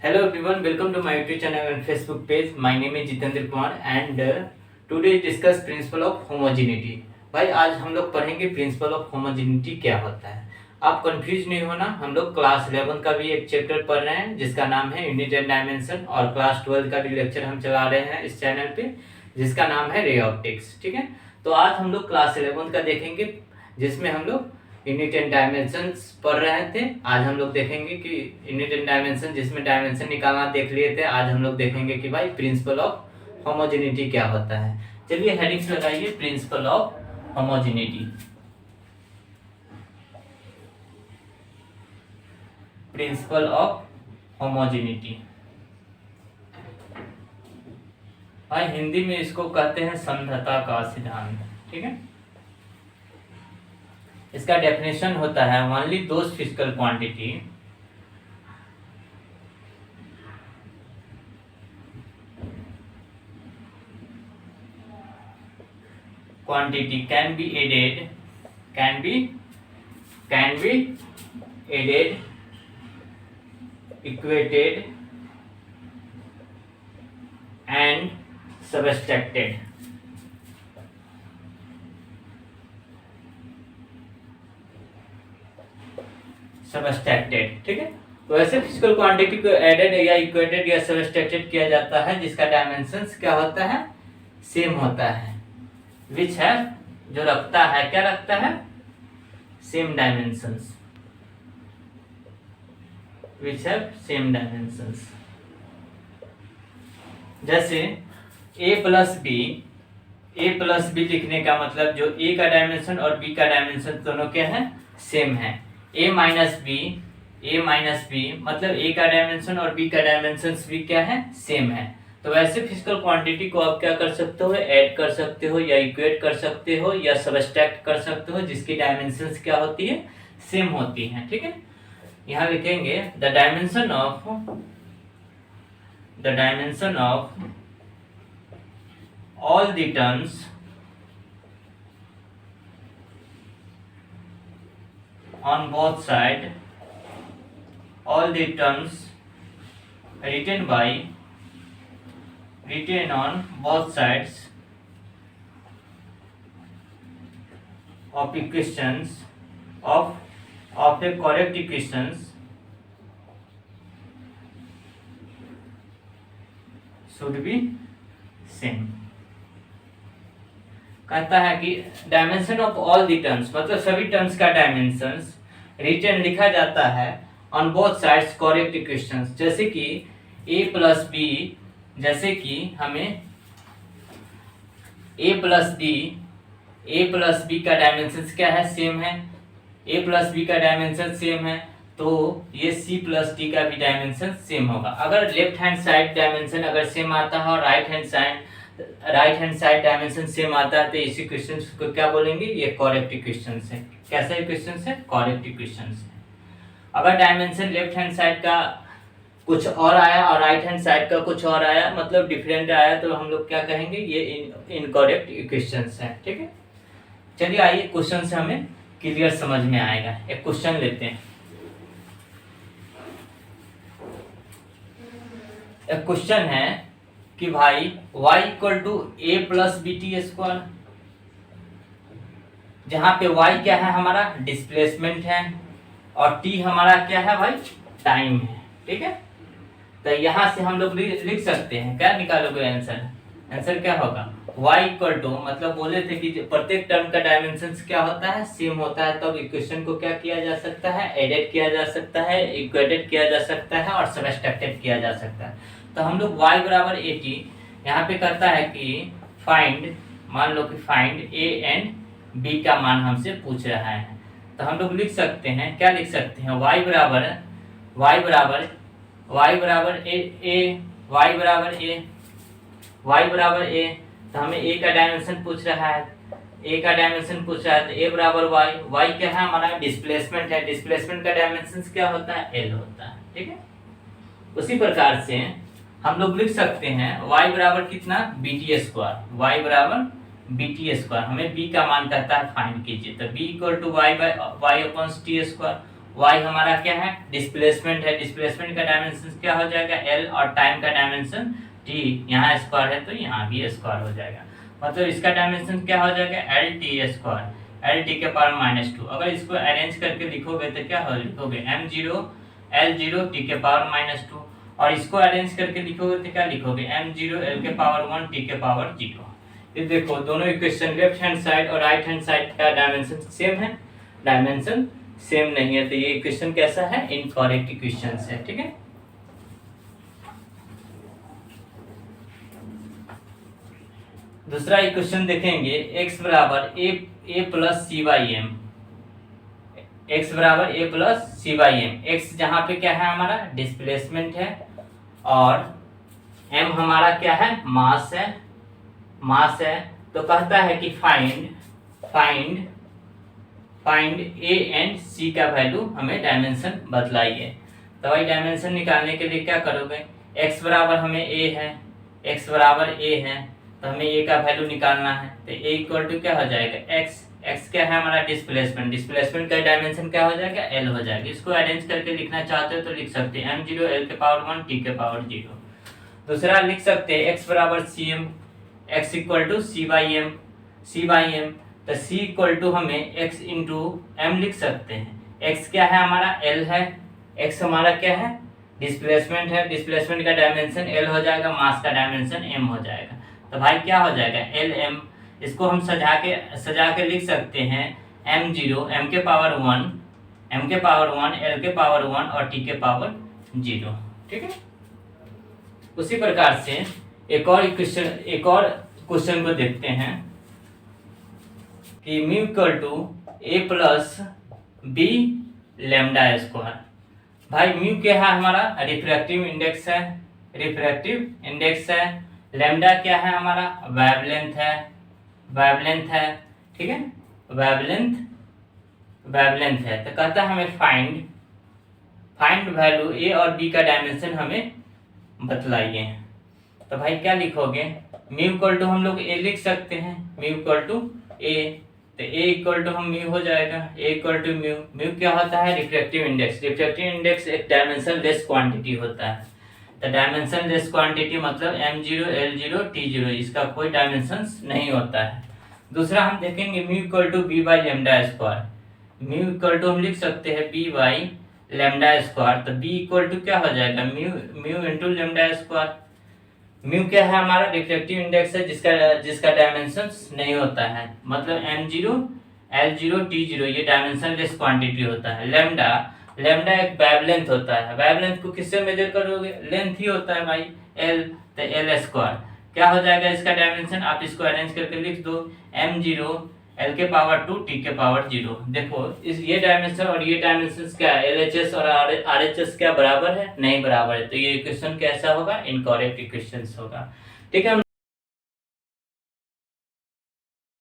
Hello everyone, welcome to my YouTube channel and Facebook page. My name is Jitendra Kumar and today discuss principle of homogeneity. भाई आज हम लोग पढ़ेंगे principle of homogeneity क्या होता है। आप कंफ्यूज नहीं होना, हम लोग क्लास 11 का भी एक चैप्टर पढ़ रहे हैं जिसका नाम है यूनिट एंड डायमेंशन, और क्लास 12 का भी लेक्चर हम चला रहे हैं इस चैनल पे जिसका नाम है रे ऑप्टिक्स। ठीक है, तो आज हम लोग क्लास 11 का देखेंगे जिसमें हम लोग यूनिट एंड डायमेंशंस पढ़ रहे थे। आज हम लोग देखेंगे कि यूनिट एंड डायमेंशन जिसमें डायमेंशन निकालना देख लिए थे, आज हम लोग देखेंगे कि भाई प्रिंसिपल ऑफ होमोजेनिटी क्या होता है। चलिए हेडिंग्स लगाइए, principle of homogeneity. Principle of homogeneity भाई हिंदी में इसको कहते हैं समता का सिद्धांत। ठीक है, इसका डेफिनेशन होता है only those physical quantity can be added, equated and subtracted। ठीक है, तो ऐसे फिजिकल क्वांटिटी को एडेड या इक्वेटेड या सबट्रैक्टेड किया जाता है जिसका डायमेंशंस क्या होता है, सेम होता है। विच है जो रखता है, क्या रखता है, सेम डायमेंशंस। विच है सेम डायमेंशंस। जैसे a प्लस बी लिखने का मतलब जो a का डायमेंशन और b का डायमेंशन दोनों क्या है, सेम है। a माइनस बी मतलब a का डायमेंशन और b का डायमेंशन भी क्या है, सेम है। तो वैसे फिजिकल क्वांटिटी को आप क्या कर सकते हो, ऐड कर सकते हो या इक्वेट कर सकते हो या सबट्रैक्ट कर सकते हो जिसकी डायमेंशंस क्या होती है, सेम होती है। ठीक है, यहाँ लिखेंगे the dimension of all the terms on both sides, all the terms written on both sides of equations of a correct equations should be same। कहता है कि dimension of all the terms मतलब सभी टर्म्स का dimensions written लिखा जाता है on both sides correct equations. जैसे कि a प्लस बी, जैसे कि हमें a प्लस बी का डायमेंशंस क्या है, सेम है। a प्लस बी का डायमेंशन सेम है तो ये c प्लस डी का भी डायमेंशन सेम होगा। अगर लेफ्ट हैंड साइड डायमेंशन अगर सेम आता है और right hand side dimension same आता है तो इस इक्वेशन को क्या बोलेंगे, ये करेक्ट इक्वेशन है। कैसा इक्वेशन है, करेक्ट इक्वेशन है। अगर डायमेंशन लेफ्ट हैंड साइड का कुछ और आया और राइट हैंड साइड का कुछ और आया मतलब डिफरेंट आया तो हम लोग क्या कहेंगे, ये इनकरेक्ट इक्वेशन है। ठीक है, चलिए आइए क्वेश्चन से हमें क्लियर समझ में आएगा। एक क्वेश्चन लेते हैं। एक क्वेश्चन है कि भाई y equal to A plus B T square, जहां पे y क्या है, हमारा डिस्प्लेसमेंट है और t हमारा क्या है भाई, टाइम है। ठीक है, तो यहां से हम लोग लिख सकते हैं, क्या निकालोगे आंसर क्या होगा, y इक्वल टू मतलब बोले थे कि प्रत्येक टर्म का डायमेंशन क्या होता है, सेम होता है। तब इक्वेशन को क्या किया जा सकता है, एडेड किया जा सकता है, इक्वेटेड किया जा सकता है और सबट्रैक्टेड किया जा सकता है। तो हम लोग y बराबर 80 यहाँ पे करता है कि फाइंड, मान लो कि फाइंड a एंड b का मान हमसे पूछ रहा है। तो हम लोग लिख सकते हैं, क्या लिख सकते हैं, y बराबर a तो हमें a का डायमेंशन पूछ रहा है, तो a बराबर y क्या है, हमारा डिस्प्लेसमेंट है। डिस्प्लेसमेंट का डायमेंशन क्या होता है, l होता है। ठीक है, उसी प्रकार से हम लोग लिख सकते हैं y बराबर कितना, bt स्क्वायर, y बराबर bt स्क्वायर। हमें b का मान कहता है फाइंड कीजिए, तो b equal to y upon T square. y हमारा क्या है, डिस्प्लेसमेंट है, डिस्प्लेसमेंट का डायमेंशन क्या हो जाएगा l, और टाइम का डायमेंशन t, यहाँ स्क्वायर है तो यहाँ भी स्क्वायर हो जाएगा, मतलब इसका डायमेंशन क्या हो जाएगा L T square, L T के पावर -2। अगर इसको अरेंज करके लिखोगे तो क्या हो, लिखोगे m0 l0 t के पावर -2, और इसको अरेंज करके लिखोगे तो क्या लिखोगे m0 l के पावर 1 t के पावर 0। ये देखो दोनों इक्वेशन लेफ्ट हैंड साइड और राइट हैंड साइड का डायमेंशन सेम है, डायमेंशन सेम नहीं है, तो ये इक्वेशन कैसा है, इनकरेक्ट इक्वेशन है। ठीक है, दूसरा इक्वेशन देखेंगे, x बराबर a plus C by M, x बराबर a plus C by M. X जहाँ पे क्या है हमारा डिस्प्लेसमेंट है, और m हमारा क्या है, मास है, मास है। तो कहता है कि फाइंड a एंड c का वैल्यू, हमें डायमेंशन बदलाइए। तो भाई डायमेंशन निकालने के लिए क्या करोगे, x बराबर हमें a है, x बराबर a है, तो हमें a का वैल्यू निकालना है, तो a इक्वल टू क्या हो जाएगा x क्या है हमारा डिस्प्लेसमेंट, डिस्प्लेसमेंट का डायमेंशन क्या हो जाएगा l हो जाएगा। इसको अरेंज करके लिखना चाहते हो तो लिख सकते हैं m0 l के पावर 1 t के पावर 0। दूसरा लिख सकते हैं x बराबर cm, x equal to c by M, तो c इक्वल टू हमें x इंटू एम लिख सकते हैं। x क्या है हमारा l है, x हमारा क्या है डिस्प्लेसमेंट है, डिस्प्लेसमेंट का डायमेंशन l हो जाएगा, मास का डायमेंशन m हो जाएगा। तो भाई क्या हो जाएगा एल एम, इसको हम सजा के लिख सकते हैं m0 m के पावर 1 l के पावर 1 और t के पावर 0। ठीक है, उसी प्रकार से एक और क्वेश्चन को देखते हैं कि mu equal to a plus B lambda square. भाई म्यू क्या है हमारा रिफ्रैक्टिव इंडेक्स है, लेमडा क्या है हमारा वेवलेंथ है। ठीक है, वेवलेंथ है। तो कहता है हमें फाइंड वैल्यू a और b का डायमेंशन हमें बतलाइए। तो भाई क्या लिखोगे, म्यू इक्वल टू हम लोग a लिख सकते हैं, म्यू इक्वल टू a, तो a इक्वल टू हम म्यू हो जाएगा, a इक्वल टू म्यू क्या होता है रिफ्रैक्टिव इंडेक्स एक डायमेंशन लेस क्वांटिटी होता है। तो डायमेंशन लेस क्वांटिटी मतलब m0 l0 t0, इसका कोई डायमेंशन नहीं होता है। दूसरा हम देखेंगे mu equal to b by lambda square, mu equal to हम लिख सकते हैं b बाई लेमडा स्क्वायर, तो b इक्वल टू क्या हो जाएगा mu into lambda square. Mu क्या है हमारा रिफ्रैक्टिव इंडेक्स है, जिसका डायमेंशन नहीं होता है, मतलब m0 l0 t0 ये डायमेंशन लेस क्वांटिटी होता है। लेमडा एक वेवलेंथ होता है, वेवलेंथ को किससे मेजर करोगे, लेंथ ही होता है भाई l, तो l स्क्वायर क्या हो जाएगा इसका डायमेंशन, आप इसको अरेंज करके लिख दो m0 l के पावर 2 t के पावर 0। देखो ये डायमेंशन और ये डायमेंशन क्या है, LHS और RHS क्या बराबर है, नहीं बराबर है, तो ये इक्वेशन कैसा होगा, इनकरेक्ट इक्वेशन होगा। ठीक है।